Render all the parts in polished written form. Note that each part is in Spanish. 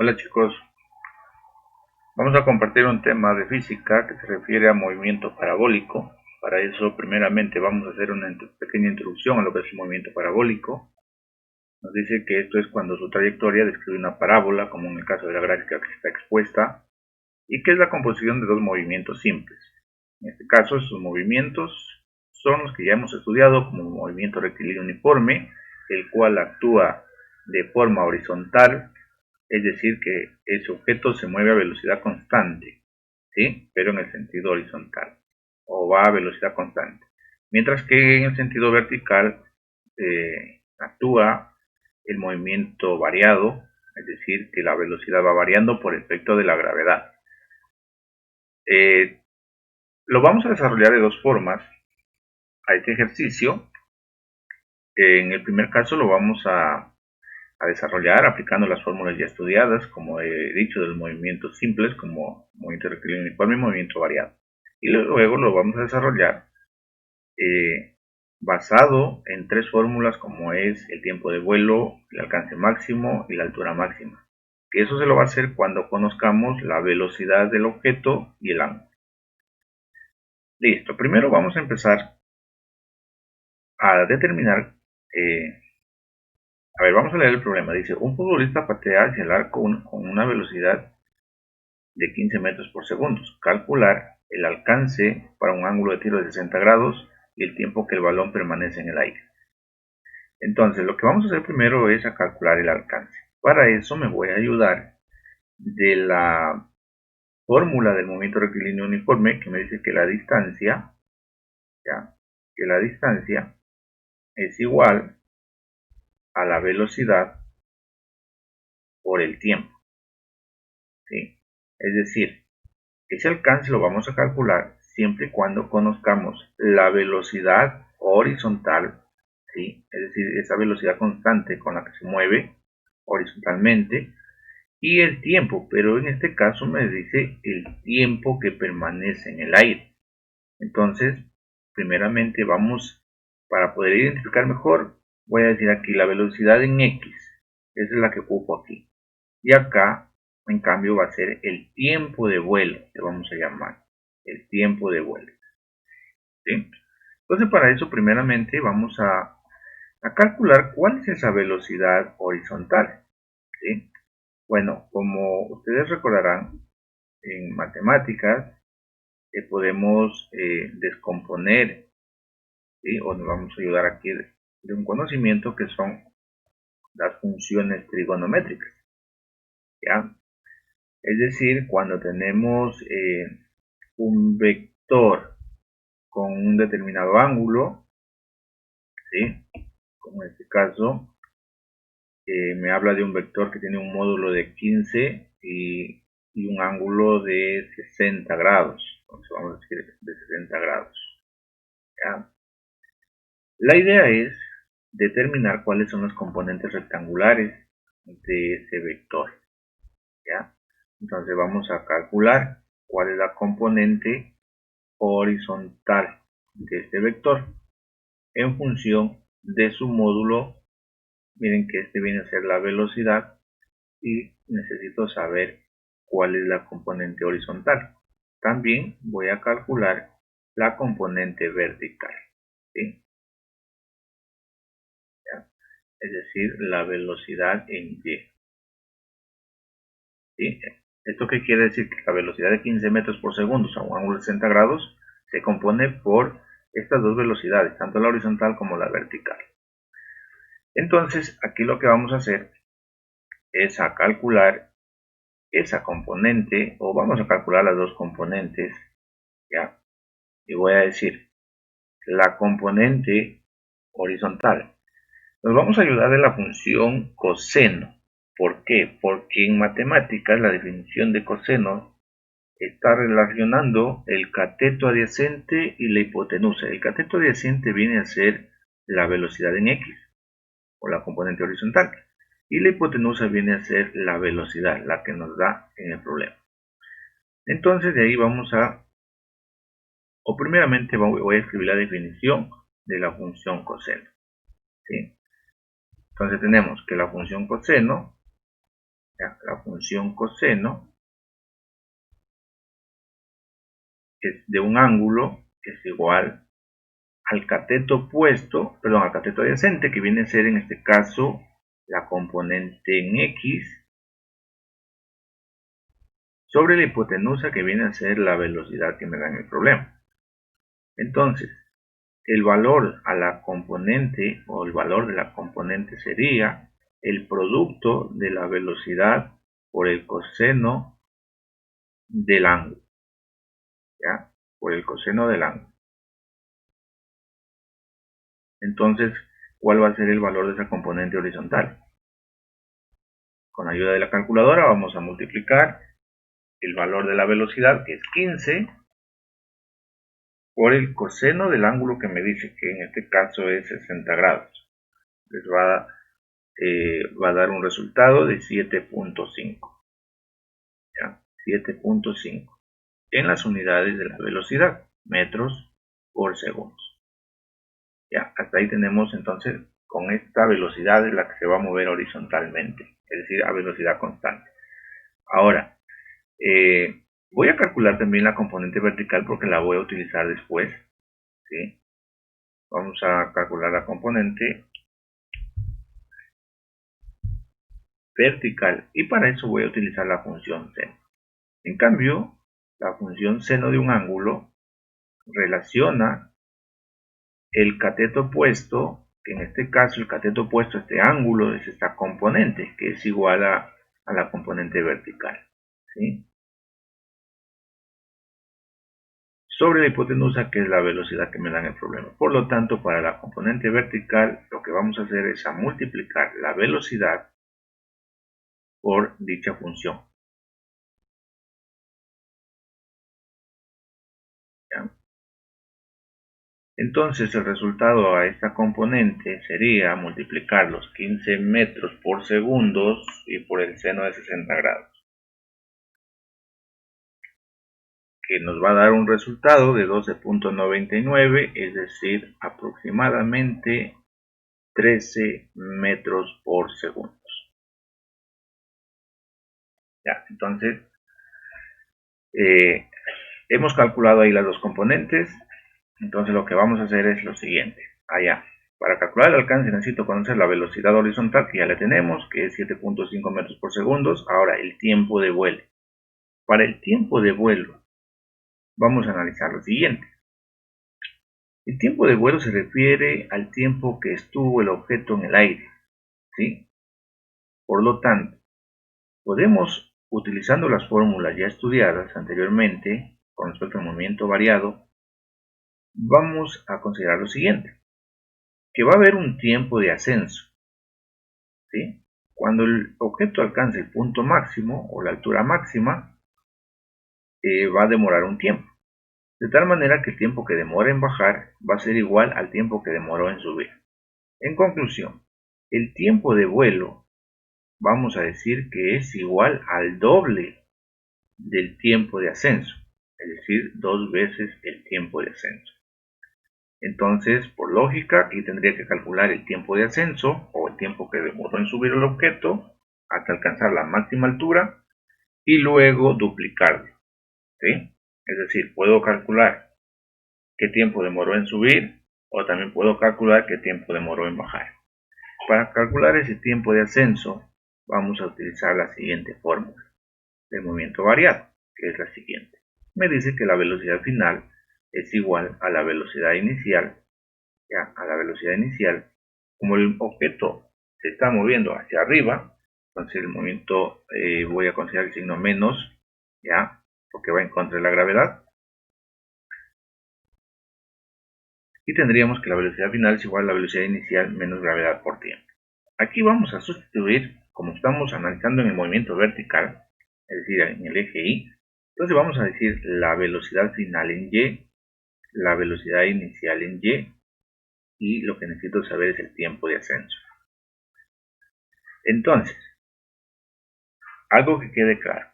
Hola chicos, vamos a compartir un tema de física que se refiere a movimiento parabólico. Para eso primeramente vamos a hacer una pequeña introducción a lo que es el movimiento parabólico. Nos dice que esto es cuando su trayectoria describe una parábola, como en el caso de la gráfica que está expuesta, y que es la composición de dos movimientos simples. En este caso, esos movimientos son los que ya hemos estudiado como movimiento rectilíneo uniforme, el cual actúa de forma horizontal, es decir, que ese objeto se mueve a velocidad constante, ¿sí? Pero en el sentido horizontal, o va a velocidad constante. Mientras que en el sentido vertical actúa el movimiento variado, es decir, que la velocidad va variando por efecto de la gravedad. Lo vamos a desarrollar de dos formas a este ejercicio. En el primer caso lo vamos a desarrollar aplicando las fórmulas ya estudiadas, como he dicho, de los movimientos simples, como movimiento rectilíneo uniforme y movimiento variado. Y luego lo vamos a desarrollar basado en tres fórmulas, como es el tiempo de vuelo, el alcance máximo y la altura máxima. Que eso se lo va a hacer cuando conozcamos la velocidad del objeto y el ángulo. Listo, primero vamos a empezar a determinar vamos a leer el problema. Dice, un futbolista patea hacia el arco con una velocidad de 15 metros por segundo. Calcular el alcance para un ángulo de tiro de 60 grados y el tiempo que el balón permanece en el aire. Entonces, lo que vamos a hacer primero es a calcular el alcance. Para eso me voy a ayudar de la fórmula del movimiento rectilíneo uniforme, que me dice que la distancia, es igual a la velocidad por el tiempo, ¿sí? Es decir, ese alcance lo vamos a calcular siempre y cuando conozcamos la velocidad horizontal, ¿sí? Es decir, esa velocidad constante con la que se mueve horizontalmente, y el tiempo, pero en este caso me dice el tiempo que permanece en el aire. Entonces, primeramente para poder identificar mejor, voy a decir aquí la velocidad en X, esa es la que ocupo aquí. Y acá, en cambio, va a ser el tiempo de vuelo, que vamos a llamar el tiempo de vuelo, ¿sí? Entonces, para eso, primeramente, vamos a calcular cuál es esa velocidad horizontal, ¿sí? Bueno, como ustedes recordarán, en matemáticas podemos descomponer, ¿sí? O nos vamos a ayudar aquí de un conocimiento que son las funciones trigonométricas, ¿ya? Es decir, cuando tenemos un vector con un determinado ángulo, ¿sí? Como en este caso, me habla de un vector que tiene un módulo de 15 y un ángulo de 60 grados. Entonces vamos a decir de 60 grados, ¿ya? La idea es determinar cuáles son los componentes rectangulares de ese vector, ¿ya? Entonces vamos a calcular cuál es la componente horizontal de este vector en función de su módulo. Miren que este viene a ser la velocidad y necesito saber cuál es la componente horizontal. También voy a calcular la componente vertical, ¿sí? ¿Ya? Es decir, la velocidad en Y, ¿sí? ¿Esto qué quiere decir? Que la velocidad de 15 metros por segundo a un ángulo de 60 grados se compone por estas dos velocidades, tanto la horizontal como la vertical. Entonces, aquí lo que vamos a hacer es a calcular esa componente, o vamos a calcular las dos componentes, ¿ya? Y voy a decir, la componente horizontal. Nos vamos a ayudar de la función coseno. ¿Por qué? Porque en matemáticas la definición de coseno está relacionando el cateto adyacente y la hipotenusa. El cateto adyacente viene a ser la velocidad en X, o la componente horizontal, y la hipotenusa viene a ser la velocidad, la que nos da en el problema. Entonces de ahí primeramente voy a escribir la definición de la función coseno, ¿sí? Entonces tenemos que la función coseno ¿ya? La función coseno es de un ángulo que es igual al cateto opuesto, perdón, al cateto adyacente, que viene a ser en este caso la componente en X, sobre la hipotenusa, que viene a ser la velocidad que me da en el problema. Entonces, el valor a la componente, o el valor de la componente, sería el producto de la velocidad por el coseno del ángulo, ¿ya? Por el coseno del ángulo. Entonces, ¿cuál va a ser el valor de esa componente horizontal? Con ayuda de la calculadora vamos a multiplicar el valor de la velocidad, que es 15, por el coseno del ángulo, que me dice que en este caso es 60 grados. Les va a dar un resultado de 7.5. 7.5 en las unidades de la velocidad, metros por segundo. Ya, hasta ahí tenemos entonces, con esta velocidad es la que se va a mover horizontalmente, es decir, a velocidad constante. Ahora, voy a calcular también la componente vertical porque la voy a utilizar después, ¿sí? Vamos a calcular la componente vertical y para eso voy a utilizar la función seno. En cambio, la función seno de un ángulo relaciona el cateto opuesto, que en este caso el cateto opuesto a este ángulo es esta componente, que es igual a la componente vertical, ¿sí? Sobre la hipotenusa, que es la velocidad que me da en el problema. Por lo tanto, para la componente vertical, lo que vamos a hacer es a multiplicar la velocidad por dicha función. ¿Ya? Entonces, el resultado a esta componente sería multiplicar los 15 metros por segundo y por el seno de 60 grados. Que nos va a dar un resultado de 12.99, es decir, aproximadamente 13 metros por segundo. Ya, entonces, hemos calculado ahí las dos componentes. Entonces lo que vamos a hacer es lo siguiente. Allá, para calcular el alcance necesito conocer la velocidad horizontal, que ya la tenemos, que es 7.5 metros por segundo. Ahora, el tiempo de vuelo. Para el tiempo de vuelo, vamos a analizar lo siguiente. El tiempo de vuelo se refiere al tiempo que estuvo el objeto en el aire, ¿sí? Por lo tanto, podemos, utilizando las fórmulas ya estudiadas anteriormente con respecto al movimiento variado, vamos a considerar lo siguiente, que va a haber un tiempo de ascenso, ¿sí? Cuando el objeto alcance el punto máximo o la altura máxima, va a demorar un tiempo, de tal manera que el tiempo que demora en bajar va a ser igual al tiempo que demoró en subir. En conclusión, el tiempo de vuelo vamos a decir que es igual al doble del tiempo de ascenso, es decir, 2 veces el tiempo de ascenso. Entonces, por lógica, aquí tendría que calcular el tiempo de ascenso o el tiempo que demoró en subir el objeto hasta alcanzar la máxima altura y luego duplicarlo, ¿sí? Es decir, puedo calcular qué tiempo demoró en subir o también puedo calcular qué tiempo demoró en bajar. Para calcular ese tiempo de ascenso vamos a utilizar la siguiente fórmula del movimiento variado, que es la siguiente. Me dice que la velocidad final es igual a la velocidad inicial, ya, a la velocidad inicial. Como el objeto se está moviendo hacia arriba, entonces el movimiento, voy a considerar el signo menos, ya, porque va en contra de la gravedad. Y tendríamos que la velocidad final es igual a la velocidad inicial menos gravedad por tiempo. Aquí vamos a sustituir, como estamos analizando en el movimiento vertical, es decir, en el eje Y, entonces vamos a decir la velocidad final en Y, la velocidad inicial en y lo que necesito saber es el tiempo de ascenso. Entonces, algo que quede claro,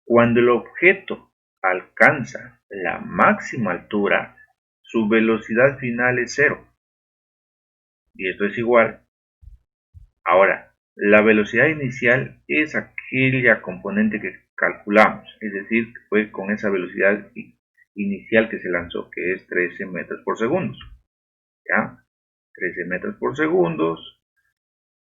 cuando el objeto alcanza la máxima altura, su velocidad final es 0. Y esto es igual. Ahora, La velocidad inicial es aquella componente que calculamos, es decir, fue con esa velocidad inicial que se lanzó, que es 13 metros por segundo. ¿Ya? 13 metros por segundo.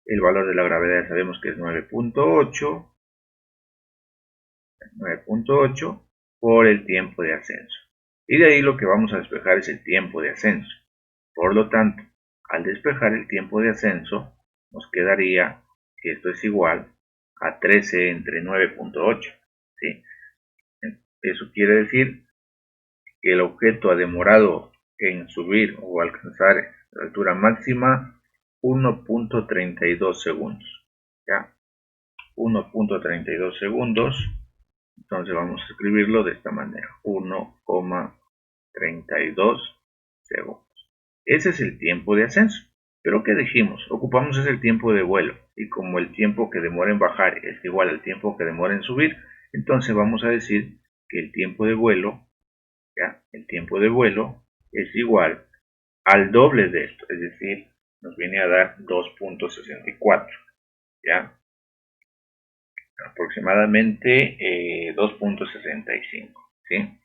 El valor de la gravedad sabemos que es 9.8 por el tiempo de ascenso. Y de ahí lo que vamos a despejar es el tiempo de ascenso. Por lo tanto, al despejar el tiempo de ascenso, nos quedaría que esto es igual a 13 entre 9.8. ¿Sí? Eso quiere decir que el objeto ha demorado en subir o alcanzar la altura máxima 1.32 segundos. ¿Ya? 1.32 segundos. Entonces vamos a escribirlo de esta manera. 1,32 segundos. Ese es el tiempo de ascenso. Pero ¿qué dijimos? Ocupamos ese tiempo de vuelo. Y como el tiempo que demora en bajar es igual al tiempo que demora en subir, entonces vamos a decir que el tiempo de vuelo, ¿ya? El tiempo de vuelo es igual al doble de esto. Es decir, nos viene a dar 2.64. ¿Ya? Aproximadamente 2.65. ¿Sí?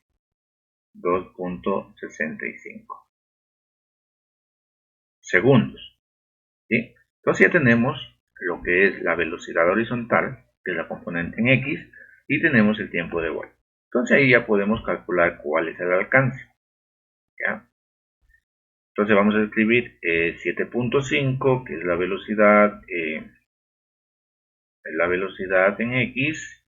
2.65 segundos. ¿Sí? Entonces ya tenemos lo que es la velocidad horizontal, que es la componente en X, y tenemos el tiempo de vuelo. Entonces ahí ya podemos calcular cuál es el alcance. ¿Ya? Entonces vamos a escribir 7.5, que es la velocidad en X,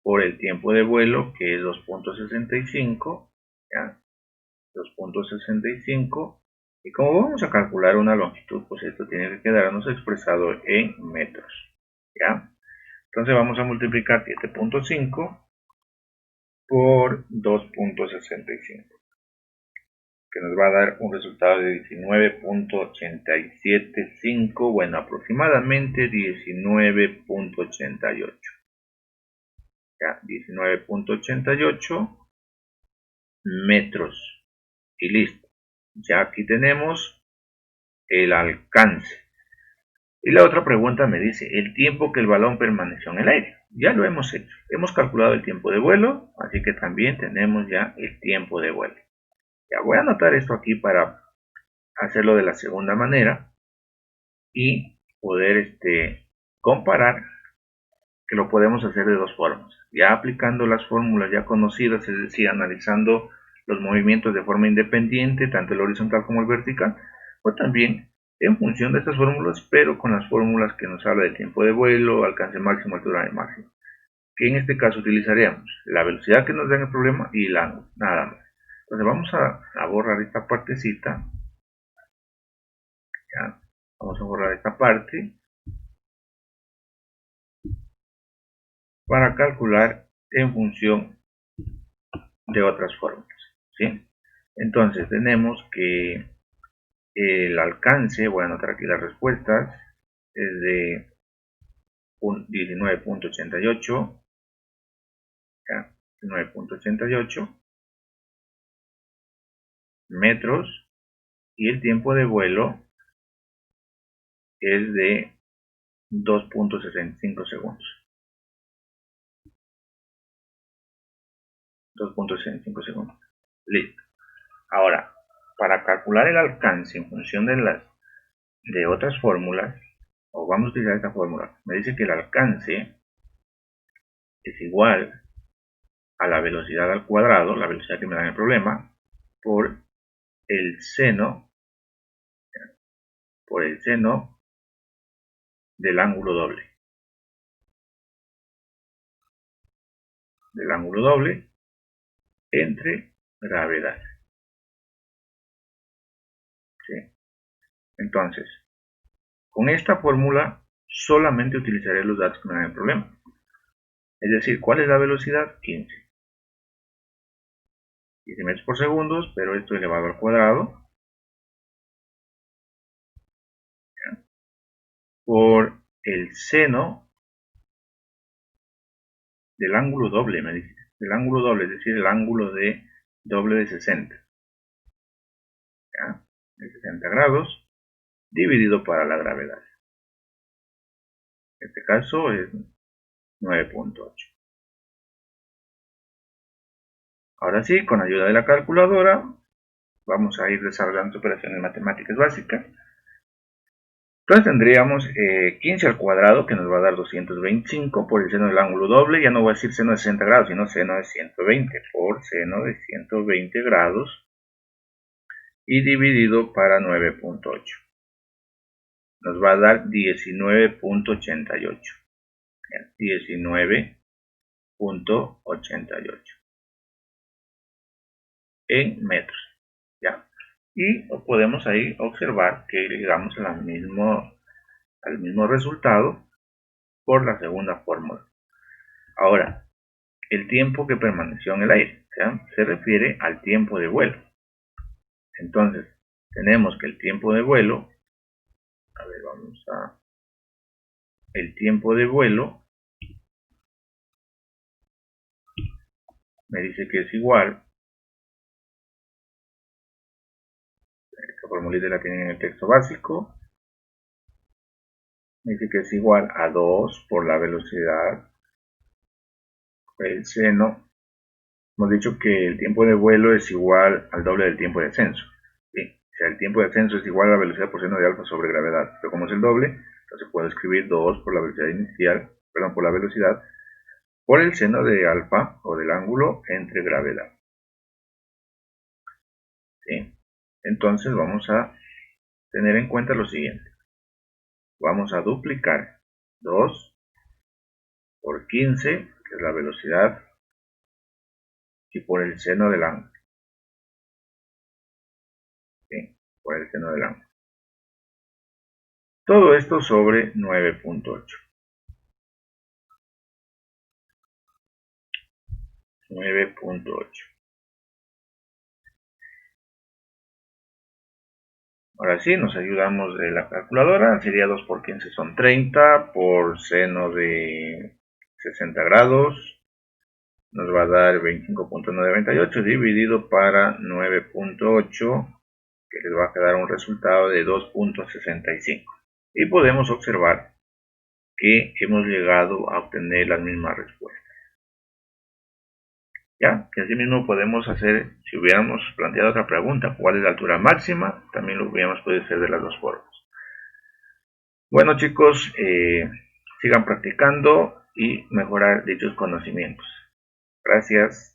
por el tiempo de vuelo, que es 2.65. ¿Ya? 2.65. Y como vamos a calcular una longitud, pues esto tiene que quedarnos expresado en metros. ¿Ya? Entonces vamos a multiplicar 7.5 por 2.65, que nos va a dar un resultado de 19.875, bueno, aproximadamente 19.88. ¿Ya? 19.88 metros. Y listo. Ya aquí tenemos el alcance. Y la otra pregunta me dice, el tiempo que el balón permaneció en el aire. Ya lo hemos hecho. Hemos calculado el tiempo de vuelo, así que también tenemos ya el tiempo de vuelo. Ya voy a anotar esto aquí para hacerlo de la segunda manera y poder comparar, que lo podemos hacer de dos formas. Ya aplicando las fórmulas ya conocidas, es decir, analizando los movimientos de forma independiente, tanto el horizontal como el vertical, o también en función de estas fórmulas, pero con las fórmulas que nos habla del tiempo de vuelo, alcance máximo, altura máxima, que en este caso utilizaríamos la velocidad que nos da en el problema y el ángulo, nada más. Entonces vamos a borrar esta partecita. ¿Ya? Vamos a borrar esta parte para calcular en función de otras fórmulas. ¿Sí? Entonces tenemos que el alcance, voy a anotar aquí las respuestas, es de 19.88, 19.88 metros, y el tiempo de vuelo es de 2.65 segundos. 2.65 segundos. Listo. Ahora, para calcular el alcance en función de otras fórmulas, o vamos a utilizar esta fórmula, me dice que el alcance es igual a la velocidad al cuadrado, la velocidad que me da en el problema, por el seno del ángulo doble. Del ángulo doble entre gravedad. ¿Sí? Entonces, con esta fórmula solamente utilizaré los datos que me dan el problema. Es decir, ¿cuál es la velocidad? 15 metros por segundo, pero esto elevado al cuadrado, ¿ya? Por el seno del ángulo doble, me dice. Del ángulo doble, es decir, el ángulo de doble de 60. ¿Ya? De 60 grados, dividido para la gravedad. En este caso es 9.8. Ahora sí, con ayuda de la calculadora, vamos a ir desarrollando operaciones matemáticas básicas. Entonces tendríamos 15 al cuadrado, que nos va a dar 225 por el seno del ángulo doble. Ya no voy a decir seno de 60 grados, sino seno de 120 por seno de 120 grados y dividido para 9.8. Nos va a dar 19.88. 19.88 en metros. ¿Ya? Y podemos ahí observar que llegamos al mismo resultado por la segunda fórmula. Ahora, el tiempo que permaneció en el aire, ¿ya? Se refiere al tiempo de vuelo. Entonces, tenemos que el tiempo de vuelo, el tiempo de vuelo me dice que es igual, esta formulita la tienen en el texto básico, me dice que es igual a 2 por la velocidad, el seno. Hemos dicho que el tiempo de vuelo es igual al doble del tiempo de ascenso. ¿Sí? O sea, el tiempo de ascenso es igual a la velocidad por seno de alfa sobre gravedad. Pero como es el doble, entonces puedo escribir 2 por la velocidad inicial, perdón, por la velocidad, por el seno de alfa o del ángulo entre gravedad. ¿Sí? Entonces vamos a tener en cuenta lo siguiente. Vamos a duplicar 2 por 15, que es la velocidad, y por el seno del ángulo. ¿Sí? Por el seno del ángulo. Todo esto sobre 9.8. 9.8. Ahora sí, nos ayudamos de la calculadora. Sería 2 por 15 son 30 por seno de 60 grados. Nos va a dar 25.98 dividido para 9.8, que les va a quedar un resultado de 2.65. Y podemos observar que hemos llegado a obtener las mismas respuestas. ¿Ya? Que así mismo podemos hacer, si hubiéramos planteado otra pregunta, ¿cuál es la altura máxima? También lo hubiéramos podido hacer de las dos formas. Bueno chicos, sigan practicando y mejorar dichos conocimientos. Gracias.